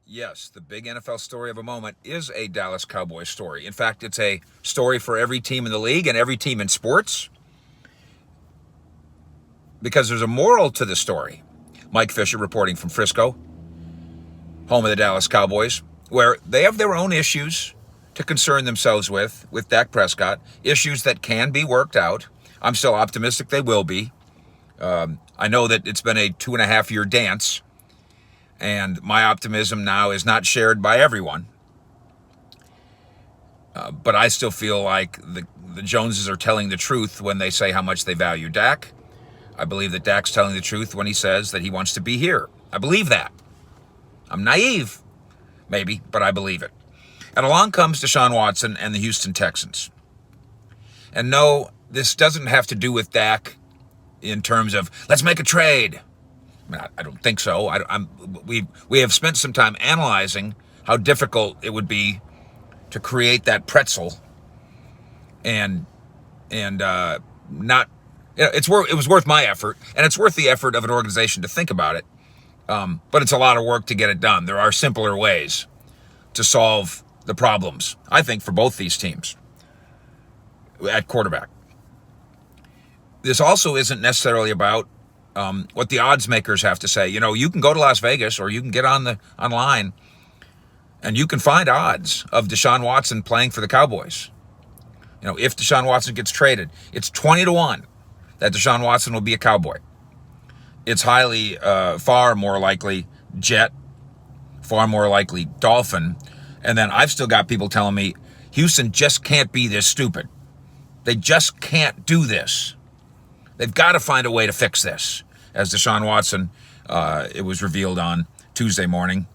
Yes, the big NFL story of a moment is a Dallas Cowboys story. In fact, it's a story for every team in the league and every team in sports because there's a moral to the story. Mike Fisher reporting from Frisco, home of the Dallas Cowboys, where they have their own issues to concern themselves with Dak Prescott, issues that can be worked out. I'm still optimistic they will be. I know that it's been a 2.5-year dance, and my optimism now is not shared by everyone. But I still feel like the Joneses are telling the truth when they say how much they value Dak. I believe that Dak's telling the truth when he says that he wants to be here. I believe that. I'm naive, maybe, but I believe it. And along comes Deshaun Watson and the Houston Texans. And no, this doesn't have to do with Dak in terms of, let's make a trade. I don't think so. We have spent some time analyzing how difficult it would be to create that pretzel, and not. It was worth my effort, and it's worth the effort of an organization to think about it. But it's a lot of work to get it done. There are simpler ways to solve the problems, I think, for both these teams at quarterback. This also isn't necessarily about what the odds makers have to say. You can go to Las Vegas or you can get online and you can find odds of Deshaun Watson playing for the Cowboys. If Deshaun Watson gets traded, it's 20-1 that Deshaun Watson will be a Cowboy. It's highly, far more likely Jet, far more likely Dolphin. And then I've still got people telling me Houston just can't be this stupid. They just can't do this. They've got to find a way to fix this. As Deshaun Watson, it was revealed on Tuesday morning,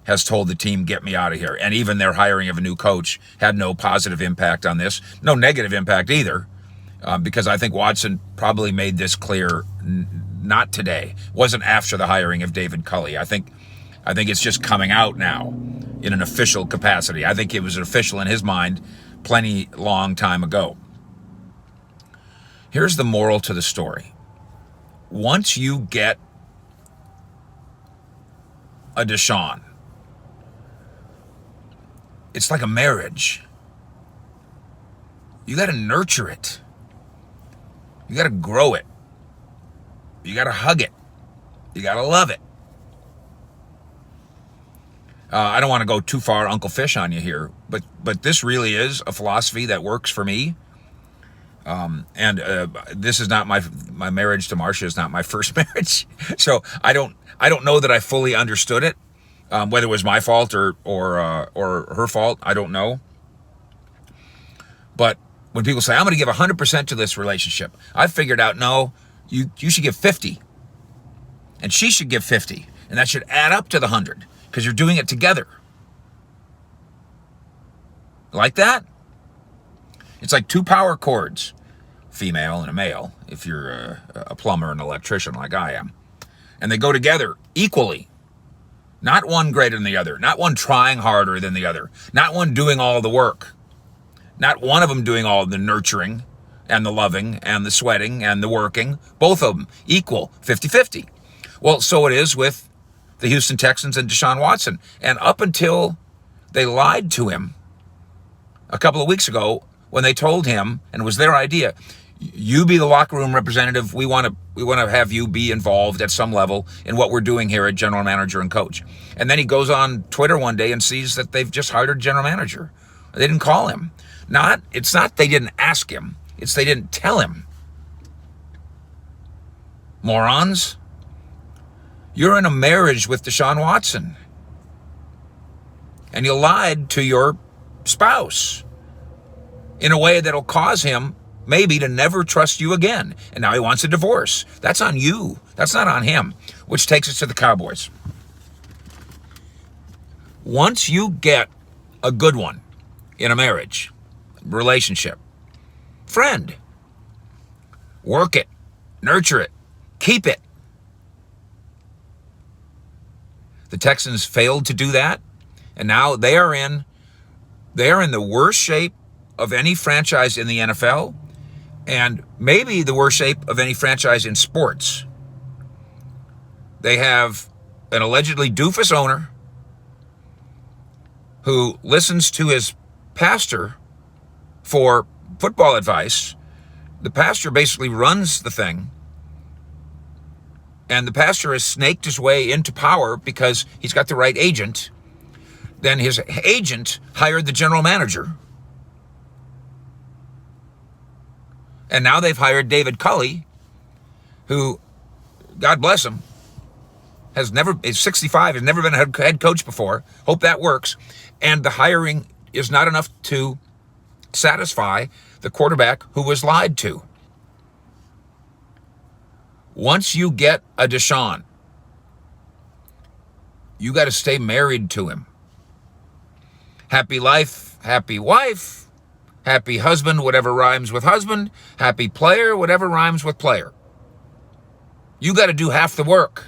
has told the team, get me out of here. And even their hiring of a new coach had no positive impact on this. No negative impact either, because I think Watson probably made this clear not today. Wasn't after the hiring of David Culley. I think it's just coming out now in an official capacity. I think it was official in his mind plenty long time ago. Here's the moral to the story. Once you get a Deshaun, it's like a marriage. You got to nurture it. You got to grow it. You got to hug it. You got to love it. I don't want to go too far Uncle Fish on you here, but this really is a philosophy that works for me. This is not my marriage to Marcia is not my first marriage, so I don't know that I fully understood it. Whether it was my fault or her fault, I don't know. But when people say I'm going to give 100% to this relationship, I've figured out no, you should give 50, and she should give 50, and that should add up to the 100 because you're doing it together. Like that? It's like two power cords, female and a male, if you're a plumber and electrician like I am. And they go together equally. Not one greater than the other. Not one trying harder than the other. Not one doing all the work. Not one of them doing all the nurturing and the loving and the sweating and the working. Both of them equal, 50-50. Well, so it is with the Houston Texans and Deshaun Watson. And up until they lied to him a couple of weeks ago, when they told him, and it was their idea, you be the locker room representative. We want to have you be involved at some level in what we're doing here at general manager and coach. And then he goes on Twitter one day and sees that they've just hired a general manager. They didn't call him. It's not they didn't ask him. It's they didn't tell him. Morons. You're in a marriage with Deshaun Watson. And you lied to your spouse in a way that'll cause him maybe to never trust you again. And now he wants a divorce. That's on you. That's not on him. Which takes us to the Cowboys. Once you get a good one in a marriage, relationship, friend, work it, nurture it, keep it. The Texans failed to do that, and now they are in the worst shape of any franchise in the NFL, and maybe the worst shape of any franchise in sports. They have an allegedly doofus owner who listens to his pastor for football advice. The pastor basically runs the thing. And the pastor has snaked his way into power because he's got the right agent. Then his agent hired the general manager. And now they've hired David Culley, who, God bless him, is 65, has never been a head coach before. Hope that works. And the hiring is not enough to satisfy the quarterback who was lied to. Once you get a Deshaun, you got to stay married to him. Happy life, happy wife, happy husband, whatever rhymes with husband, happy player, whatever rhymes with player. You got to do half the work.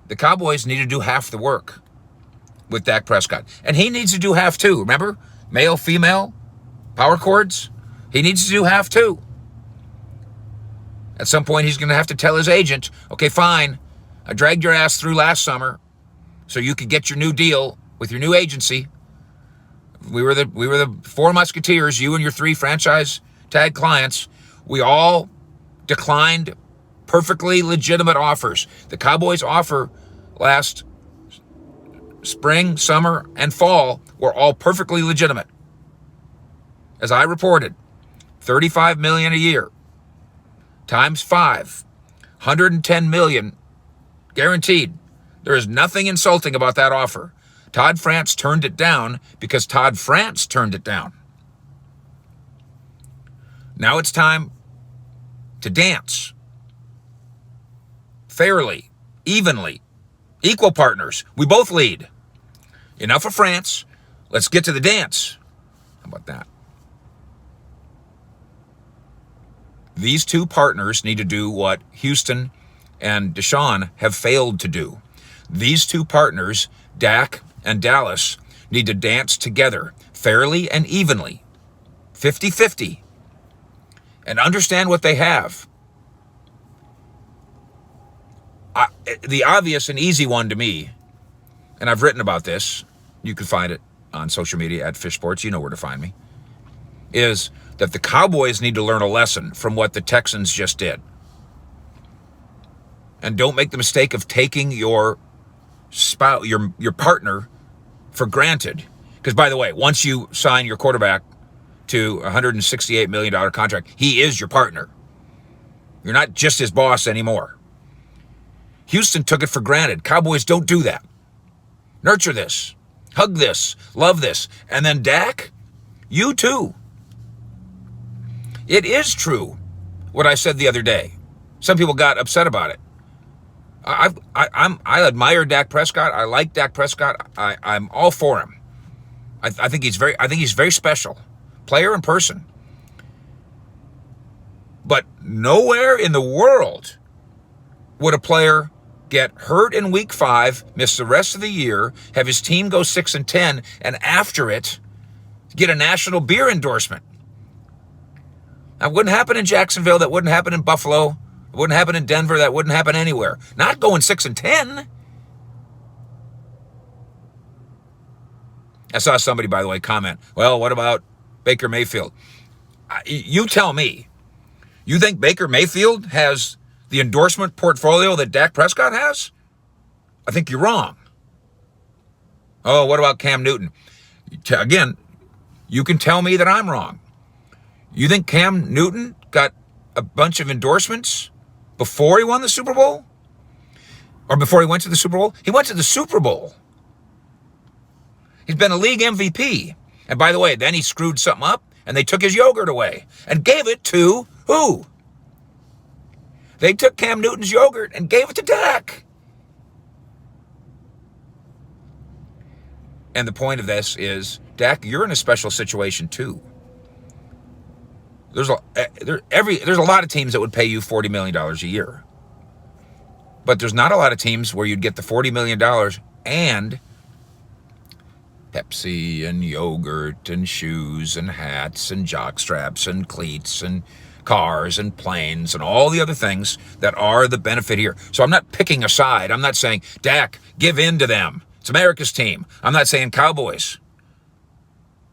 The Cowboys need to do half the work with Dak Prescott. And he needs to do half too. Remember? Male, female, power chords. He needs to do half too. At some point, he's going to have to tell his agent, okay, fine, I dragged your ass through last summer so you could get your new deal with your new agency. We were the four musketeers, you and your three franchise tag clients. We all declined perfectly legitimate offers. The Cowboys' offer last spring, summer, and fall were all perfectly legitimate. As I reported, $35 million a year times 5, $110 million guaranteed. There is nothing insulting about that offer. Todd France turned it down because Todd France turned it down. Now it's time to dance fairly, evenly, equal partners. We both lead. Enough of France. Let's get to the dance. How about that? These two partners need to do what Houston and Deshaun have failed to do. These two partners, Dak and Dallas, need to dance together fairly and evenly, 50-50, and understand what they have. The obvious and easy one to me, and I've written about this, you can find it on social media at Fish Sports, you know where to find me, is that the Cowboys need to learn a lesson from what the Texans just did. And don't make the mistake of taking your spouse, your partner for granted. Because, by the way, once you sign your quarterback to a $168 million contract, he is your partner. You're not just his boss anymore. Houston took it for granted. Cowboys don't do that. Nurture this. Hug this. Love this. And then Dak, you too. It is true what I said the other day. Some people got upset about it. I admire Dak Prescott. I like Dak Prescott. I'm all for him. I think he's very special, player and person. But nowhere in the world would a player get hurt in week 5, miss the rest of the year, have his team go 6-10, and after it, get a national beer endorsement. That wouldn't happen in Jacksonville. That wouldn't happen in Buffalo. It wouldn't happen in Denver. That wouldn't happen anywhere. Not going 6-10. I saw somebody, by the way, comment, well, what about Baker Mayfield? You tell me. You think Baker Mayfield has the endorsement portfolio that Dak Prescott has? I think you're wrong. Oh, what about Cam Newton? Again, you can tell me that I'm wrong. You think Cam Newton got a bunch of endorsements before he won the Super Bowl? Or before he went to the Super Bowl? He went to the Super Bowl. He's been a league MVP. And by the way, then he screwed something up and they took his yogurt away and gave it to who? They took Cam Newton's yogurt and gave it to Dak. And the point of this is, Dak, you're in a special situation too. There's a lot of teams that would pay you $40 million a year. But there's not a lot of teams where you'd get the $40 million and Pepsi and yogurt and shoes and hats and jock straps and cleats and cars and planes and all the other things that are the benefit here. So I'm not picking a side. I'm not saying, Dak, give in to them. It's America's team. I'm not saying Cowboys.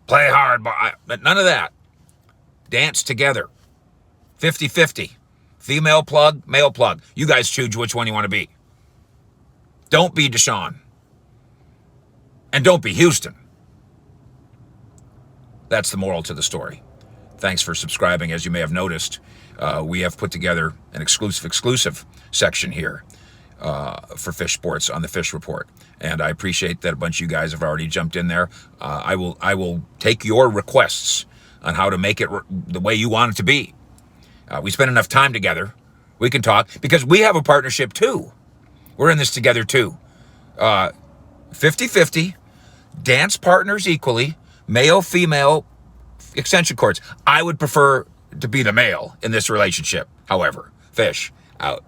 Play hard, but none of that. Dance together. 50-50. Female plug, male plug. You guys choose which one you want to be. Don't be Deshaun. And don't be Houston. That's the moral to the story. Thanks for subscribing. As you may have noticed, we have put together an exclusive section here for Fish Sports on the Fish Report. And I appreciate that a bunch of you guys have already jumped in there. I will take your requests on how to make it the way you want it to be. We spend enough time together. We can talk because we have a partnership too. We're in this together too. 50-50, dance partners equally, male, female, extension cords. I would prefer to be the male in this relationship. However, Fish out.